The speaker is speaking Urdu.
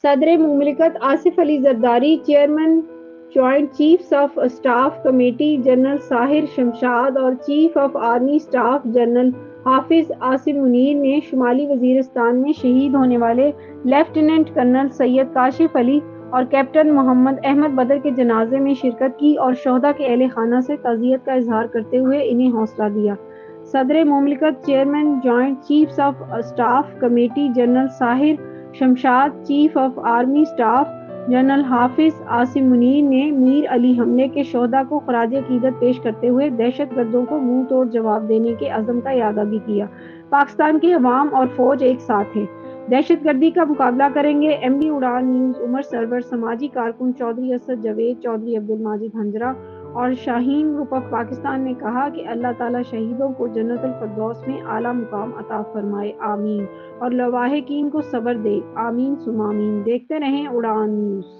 صدر مملکت Asif Ali Zardari, chairman joint chiefs of staff committee general Sahir Shamshad اور chief of army staff general Hafiz Asim Munir نے شمالی وزیرستان میں شہید ہونے والے لیفٹیننٹ کرنل سید کاشف علی اور کیپٹن محمد احمد بدر کے جنازے میں شرکت کی اور شہدا کے اہل خانہ سے تعزیت کا اظہار کرتے ہوئے انہیں حوصلہ دیا۔ صدر مملکت، chairman joint chiefs of staff committee general Sahir Shamshad, chief of army staff general Hafiz Asim Munir نے میر علی حملے کے شہدا کو خراج عقیدت پیش کرتے ہوئے دہشت گردوں کو منہ توڑ جواب دینے کے عزم کا اعادہ بھی کیا۔ پاکستان کی عوام اور فوج ایک ساتھ ہے، دہشت گردی کا مقابلہ کریں گے۔ ایم ڈی اڑان نیوز عمر سرور، سماجی کارکن چودھری اسد جاوید، چودھری عبدالماجد ہنجرہ اور شاہین گروپ آف پاکستان نے کہا کہ اللہ تعالیٰ شہیدوں کو جنت الفردوس میں اعلیٰ مقام عطا فرمائے، آمین، اور لواحقین کو صبر دے، آمین ثم آمین۔ دیکھتے رہیں اڑان نیوز۔